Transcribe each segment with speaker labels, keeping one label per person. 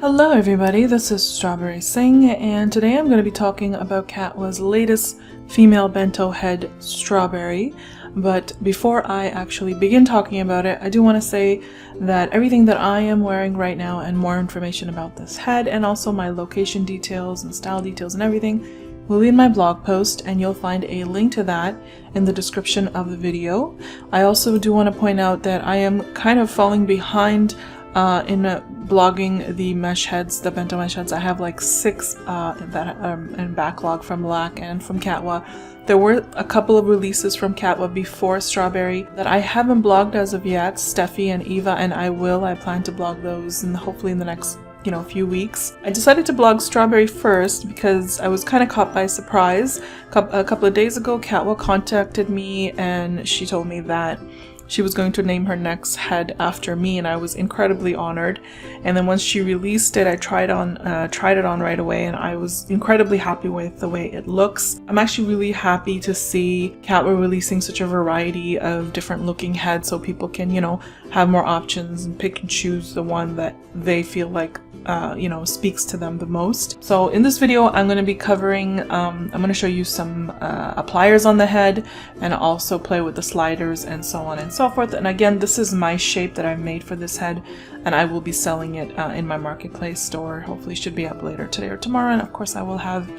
Speaker 1: Hello everybody, this is Strawberry Singh, and today I'm going to be talking about Catwa's latest female bento head, Strawberry. But before I actually begin talking about it, I do want to say that everything that I am wearing right now and more information about this head and also my location details and style details and everything will be in my blog post, and you'll find a link to that in the description of the video. I also do want to point out that I am kind of falling behind in blogging the mesh heads, the bento mesh heads. I have like 6 in backlog from Black and from Catwa. There were a couple of releases from Catwa before Strawberry that I haven't blogged as of yet, Steffi and Eva, and I plan to blog those and hopefully in the next few weeks. I decided to blog Strawberry first because I was kind of caught by surprise. A couple of days ago, Catwa contacted me and she told me that she was going to name her next head after me, and I was incredibly honored. And then once she released it, I tried it on right away, and I was incredibly happy with the way it looks. I'm actually really happy to see Catwa releasing such a variety of different looking heads so people can, have more options and pick and choose the one that they feel like speaks to them the most. So in this video, I'm going to be covering, I'm going to show you some appliers on the head and also play with the sliders and so on and so forth. And again, this is my shape that I've made for this head, and I will be selling it in my marketplace store. Hopefully it should be up later today or tomorrow, and of course I will have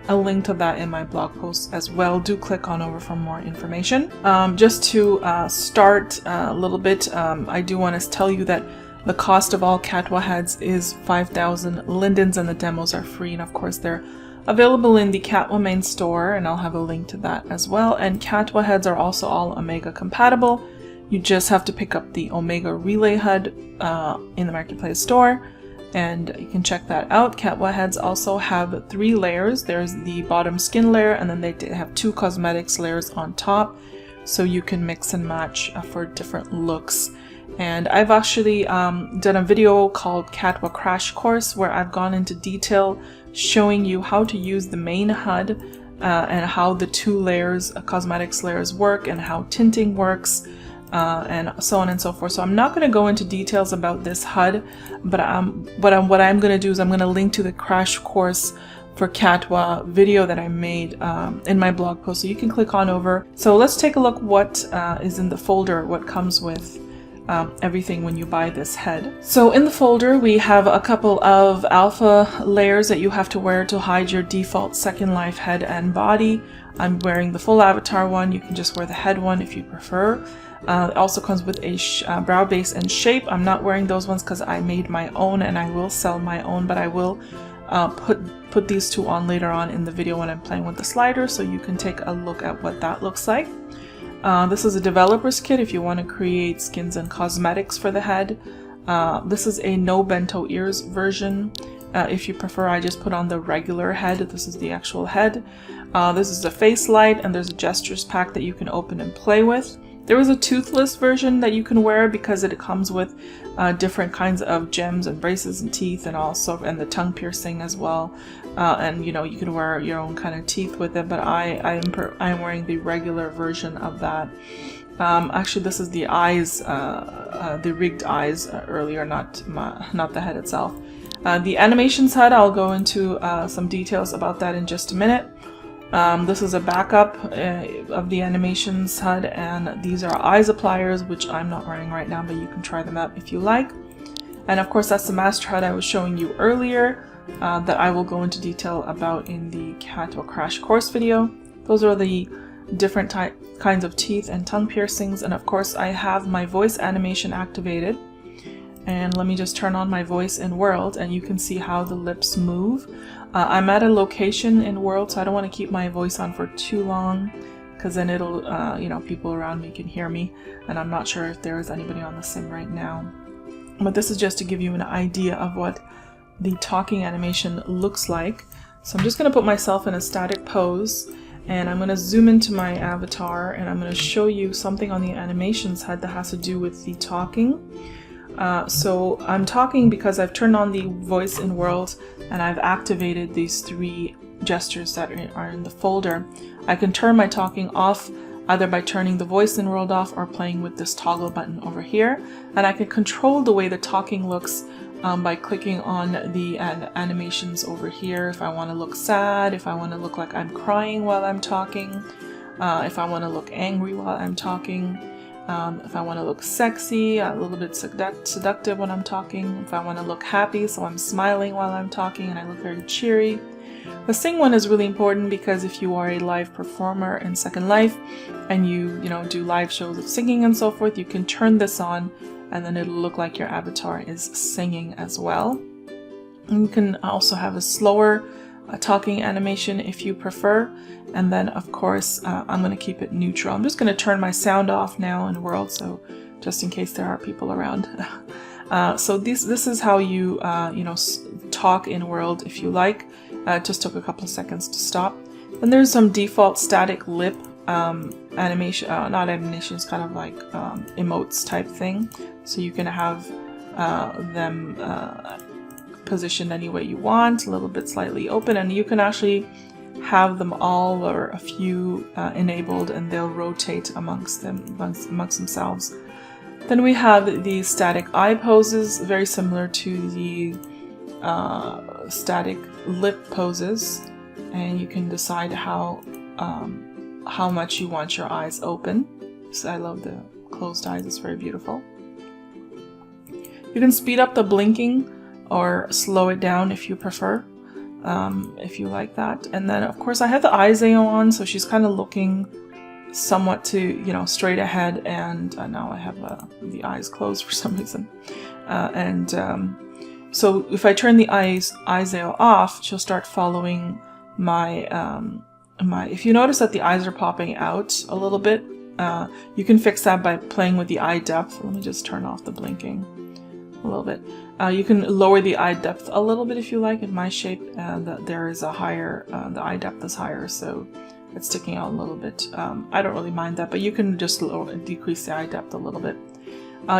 Speaker 1: a link to that in my blog post as well. Do click on over for more information. Just to start a little bit, I do want to tell you that the cost of all Catwa heads is 5,000 lindens, and the demos are free, and of course they're available in the Catwa main store, and I'll have a link to that as well. And Catwa heads are also all Omega compatible. You just have to pick up the Omega Relay head in the marketplace store, and you can check that out. Catwa heads also have 3 layers. There's the bottom skin layer, and then they have 2 cosmetics layers on top, so you can mix and match for different looks. And I've actually done a video called Catwa Crash Course where I've gone into detail showing you how to use the main HUD and how the 2 layers, cosmetics layers, work, and how tinting works, and so on and so forth. So I'm not going to go into details about this HUD, but what I'm going to do is I'm going to link to the Crash Course for Catwa video that I made in my blog post, so you can click on over. So let's take a look what is in the folder, what comes with everything when you buy this head. So in the folder we have a couple of alpha layers that you have to wear to hide your default Second Life head and body. I'm wearing the full avatar one. You can just wear the head one if you prefer. It also comes with a brow base and shape. I'm not wearing those ones because I made my own, and I will sell my own, but I will put these 2 on later on in the video when I'm playing with the slider, so you can take a look at what that looks like. This is a developer's kit if you want to create skins and cosmetics for the head. This is a no bento ears version. If you prefer, I just put on the regular head. This is the actual head. This is a face light, and there's a gestures pack that you can open and play with. There is a toothless version that you can wear because it comes with different kinds of gems and braces and teeth, and the tongue piercing as well. And you can wear your own kind of teeth with it, but I'm wearing the regular version of that. Actually, this is the eyes, the rigged eyes earlier, not the head itself. The animations HUD, I'll go into some details about that in just a minute. This is a backup of the animations HUD, and these are eyes appliers, which I'm not wearing right now, but you can try them out if you like. And of course, that's the master HUD I was showing you earlier that I will go into detail about in the Catwa Crash Course video. Those are the different kinds of teeth and tongue piercings, and of course I have my voice animation activated. And let me just turn on my voice in World, and you can see how the lips move. I'm at a location in World, so I don't want to keep my voice on for too long, because then it'll, people around me can hear me, and I'm not sure if there is anybody on the sim right now. But this is just to give you an idea of what the talking animation looks like. So I'm just going to put myself in a static pose, and I'm going to zoom into my avatar, and I'm going to show you something on the animations HUD that has to do with the talking. So I'm talking because I've turned on the voice in World, and I've activated these 3 gestures that are in the folder. I can turn my talking off either by turning the voice in World off or playing with this toggle button over here, and I can control the way the talking looks by clicking on the animations over here. If I want to look sad, if I want to look like I'm crying while I'm talking, if I want to look angry while I'm talking, if I want to look sexy, a little bit seductive when I'm talking, if I want to look happy, so I'm smiling while I'm talking and I look very cheery. The Sing one is really important because if you are a live performer in Second Life and you do live shows of singing and so forth, you can turn this on and then it'll look like your avatar is singing as well. And you can also have a slower talking animation if you prefer. And then of course, I'm going to keep it neutral. I'm just going to turn my sound off now in World, so just in case there are people around. So this is how you talk in World if you like. It just took a couple of seconds to stop. Then there's some default static lip animation, not animations, kind of like emotes type thing. So you can have them positioned any way you want, a little bit slightly open, and you can actually have them all or a few enabled, and they'll rotate amongst themselves. Then we have the static eye poses, very similar to the static lip poses, and you can decide how much you want your eyes open. So I love the closed eyes, it's very beautiful. You can speed up the blinking or slow it down if you prefer, if you like that. And then of course I have the eyes on, so she's kind of looking somewhat to straight ahead, and now I have the eyes closed for some reason. So if I turn the eyes off, she'll start following my if you notice that the eyes are popping out a little bit, you can fix that by playing with the eye depth. Let me just turn off the blinking a little bit. You can lower the eye depth a little bit if you like. In my shape, there is a higher, the eye depth is higher, so it's sticking out a little bit. I don't really mind that, but you can just decrease the eye depth a little bit.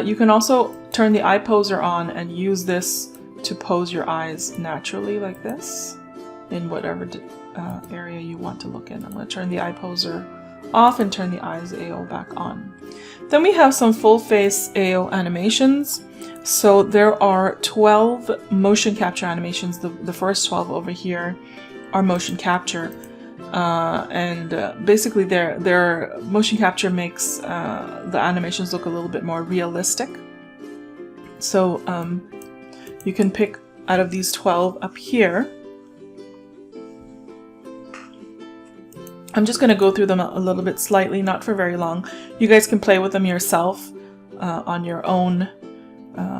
Speaker 1: You can also turn the eye poser on and use this to pose your eyes naturally like this in whatever area you want to look in. I'm going to turn the eye poser off and turn the eyes AO back on. Then we have some full face AO animations. So there are 12 motion capture animations. The first 12 over here are motion capture. Basically their motion capture makes the animations look a little bit more realistic. So you can pick out of these 12 up here. I'm just going to go through them a little bit slightly, not for very long. You guys can play with them yourself on your own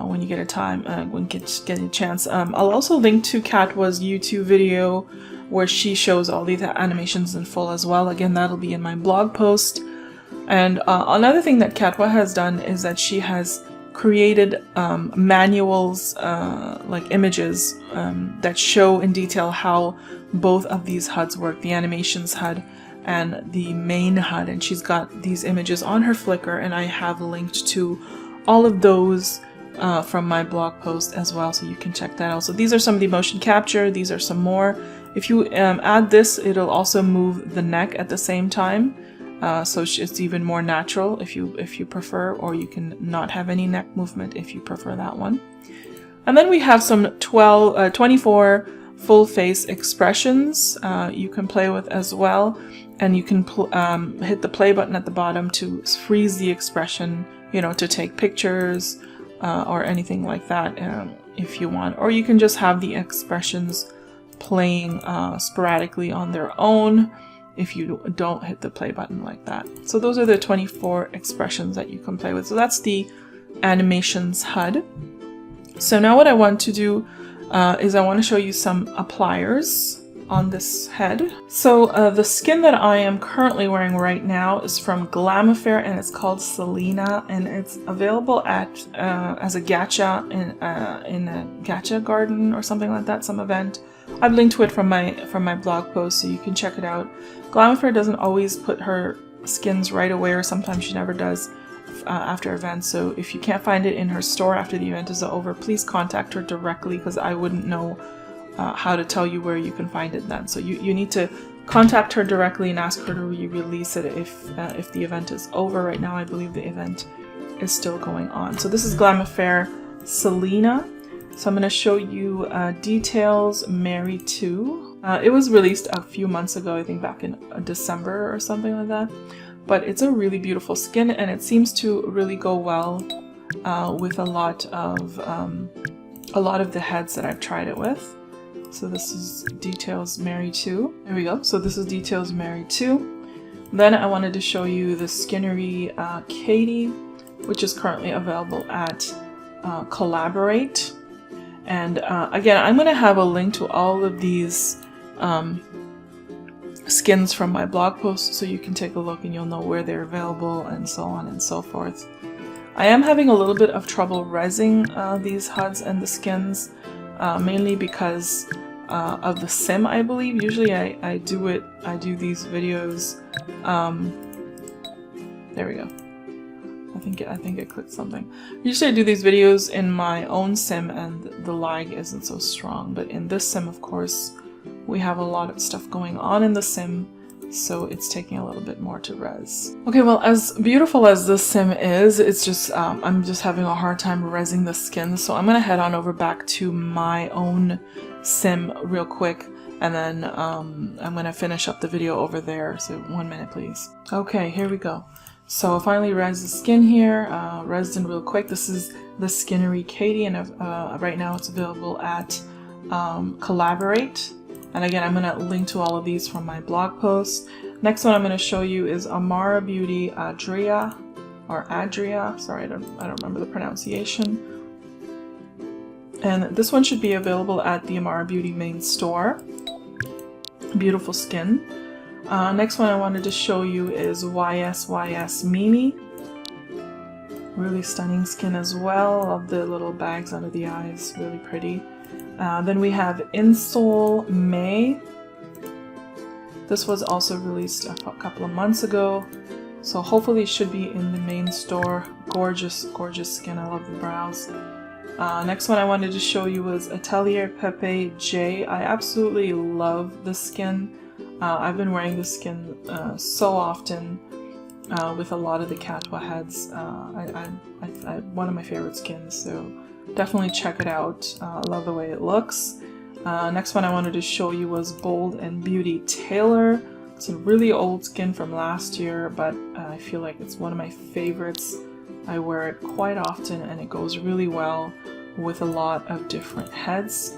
Speaker 1: when you get a time, when you get a chance. I'll also link to Catwa's YouTube video where she shows all these animations in full as well. Again, that'll be in my blog post. And another thing that Catwa has done is that she has created manuals, like images that show in detail how both of these HUDs work, the animations HUD and the main HUD, and she's got these images on her Flickr, and I have linked to all of those from my blog post as well, so you can check that out. So these are some of the motion capture, these are some more. If you add this, it'll also move the neck at the same time, so it's even more natural if you prefer, or you can not have any neck movement if you prefer that one. And then we have some 24 full face expressions you can play with as well, and you can hit the play button at the bottom to freeze the expression, to take pictures or anything like that if you want, or you can just have the expressions playing sporadically on their own if you don't hit the play button like that. So those are the 24 expressions that you can play with. So that's the animations HUD. So now what I want to do is I want to show you some appliers on this head. So the skin that I am currently wearing right now is from Glamifair, and it's called Selena, and it's available at as a gacha in a gacha garden or something like that, some event. I've linked to it from my blog post, so you can check it out. Glamifair doesn't always put her skins right away, or sometimes she never does after events. So if you can't find it in her store after the event is over, please contact her directly, because I wouldn't know how to tell you where you can find it then. So you need to contact her directly and ask her to re-release it if the event is over. Right now I believe the event is still going on. So this is Glamifair Selena, So I'm going to show you Details Mary 2. It was released a few months ago, I think back in December or something like that. But it's a really beautiful skin, and it seems to really go well with a lot of the heads that I've tried it with. So this is Details Mary 2. There we go. So this is Details Mary 2. Then I wanted to show you the Skinnery Katie, which is currently available at Collaborate. And again, I'm going to have a link to all of these skins from my blog post, so you can take a look and you'll know where they're available and so on and so forth. I am having a little bit of trouble resin these HUDs and the skins, mainly because of the sim, I believe. Usually I do these videos. There we go. I think I clicked something. Usually I do these videos in my own sim and the lag isn't so strong, but in this sim, of course, we have a lot of stuff going on in the sim, so it's taking a little bit more to res. Okay, well, as beautiful as this sim is, it's just I'm just having a hard time resing the skin, so I'm gonna head on over back to my own sim real quick, and then I'm gonna finish up the video over there. So 1 minute, please. Okay, here we go. So I finally res the skin here, resed in real quick. This is the Skinnery Katie, and right now it's available at Collaborate. And again, I'm going to link to all of these from my blog post. Next one I'm going to show you is Amara Beauty Adria, or Adria. Sorry, I don't remember the pronunciation. And this one should be available at the Amara Beauty main store. Beautiful skin. Next one I wanted to show you is YSYS Mimi. Really stunning skin as well. Love the little bags under the eyes, really pretty. Then we have Insole May. This was also released a couple of months ago, so hopefully it should be in the main store. Gorgeous, gorgeous skin. I love the brows. Next one I wanted to show you was Atelier Pepe J. I absolutely love the skin. I've been wearing this skin so often with a lot of the Catwa heads. One of my favorite skins, so definitely check it out. I love the way it looks. Next one I wanted to show you was Bold and Beauty Taylor. It's a really old skin from last year, but I feel like it's one of my favorites. I wear it quite often and it goes really well with a lot of different heads.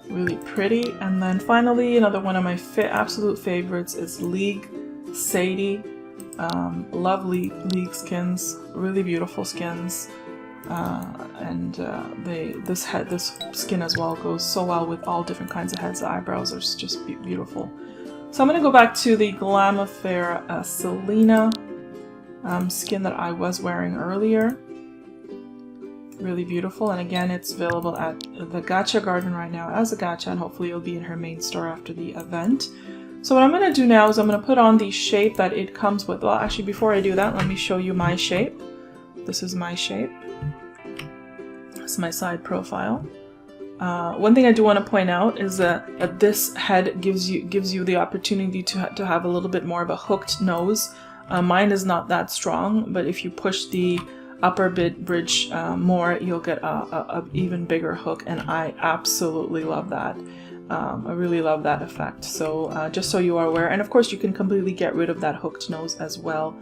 Speaker 1: Really pretty. And then finally, another one of my absolute favorites is League Sadie. Love League skins, really beautiful skins. This skin as well goes so well with all different kinds of heads. The eyebrows are just beautiful. So I'm going to go back to the Glam Affair Selena skin that I was wearing earlier. Really beautiful, and again it's available at the Gacha Garden right now as a gacha, and hopefully it'll be in her main store after the event. So what I'm going to do now is I'm going to put on the shape that it comes with. Well, actually before I do that, let me show you my shape. This is my shape. This is my side profile. One thing I do want to point out is that this head gives you the opportunity to have a little bit more of a hooked nose. Mine is not that strong, but if you push the upper bridge more, you'll get a even bigger hook, and I absolutely love that. I really love that effect. So just so you are aware, and of course you can completely get rid of that hooked nose as well.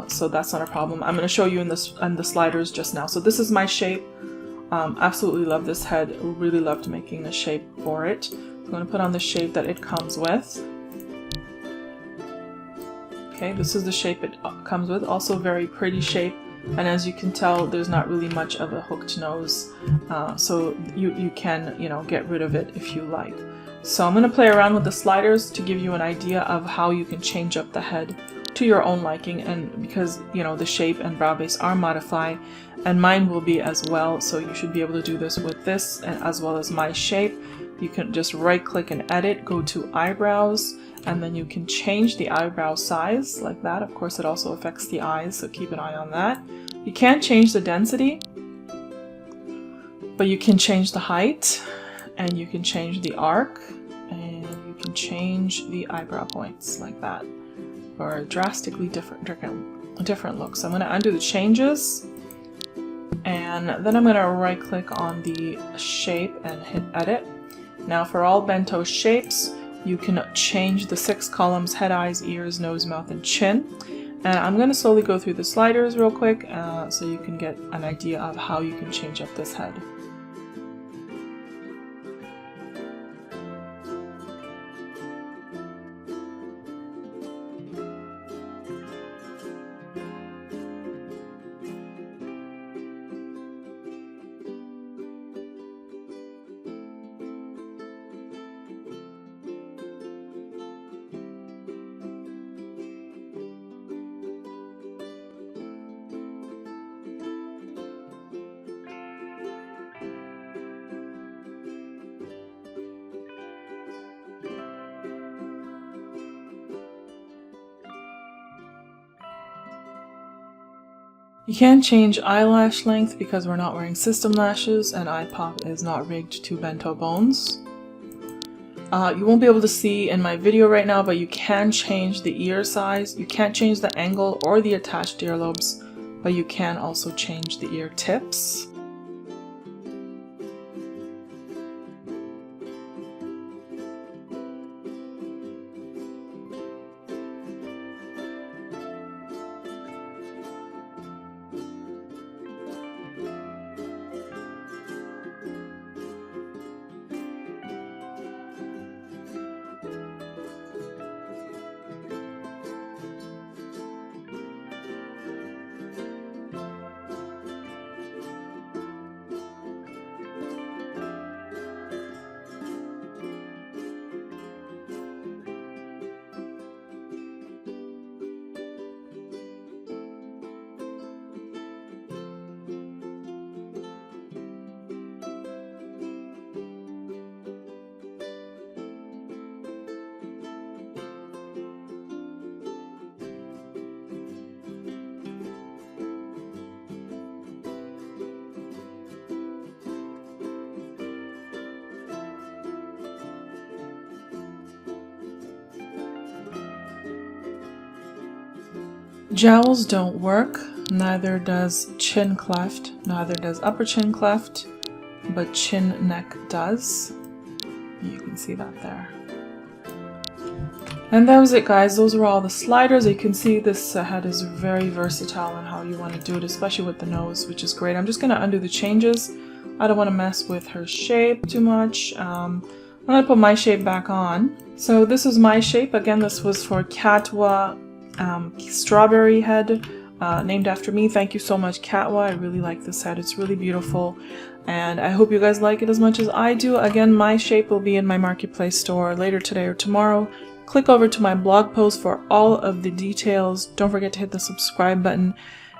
Speaker 1: So that's not a problem. I'm going to show you in the sliders just now. So this is my shape. Absolutely love this head. Really loved making the shape for it. I'm going to put on the shape that it comes with. Okay, this is the shape it comes with. Also very pretty shape. And as you can tell, there's not really much of a hooked nose, so you can, get rid of it if you like. So I'm going to play around with the sliders to give you an idea of how you can change up the head to your own liking, and because, the shape and brow base are modified, and mine will be as well, so you should be able to do this with this, and as well as my shape. You can just right click and edit, go to eyebrows, and then you can change the eyebrow size like that. Of course, it also affects the eyes, so keep an eye on that. You can't change the density, but you can change the height, and you can change the arc, and you can change the eyebrow points like that for a drastically different look. So I'm going to undo the changes. And then I'm going to right click on the shape and hit edit. Now for all bento shapes, you can change the 6 columns: head, eyes, ears, nose, mouth, and chin. And I'm going to slowly go through the sliders real quick so you can get an idea of how you can change up this head. You can't change eyelash length because we're not wearing system lashes and eye pop is not rigged to bento bones. You won't be able to see in my video right now, but you can change the ear size. You can't change the angle or the attached earlobes, but you can also change the ear tips. Jowls don't work, neither does chin cleft, neither does upper chin cleft, but chin neck does. You can see that there. And that was it, guys. Those are all the sliders. You can see this head is very versatile in how you want to do it, especially with the nose, which is great. I'm just going to undo the changes. I don't want to mess with her shape too much. I'm going to put my shape back on. So this is my shape. Again, this was for Catwa strawberry head, named after me. Thank you so much, Catwa. I really like this head. It's really beautiful, and I hope you guys like it as much as I do. Again, my shape will be in my marketplace store later today or tomorrow. Click over to my blog post for all of the details. Don't forget to hit the subscribe button,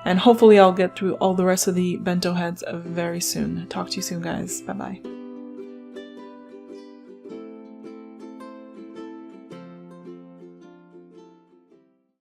Speaker 1: and hopefully I'll get through all the rest of the bento heads very soon. Talk to you soon, guys. Bye bye.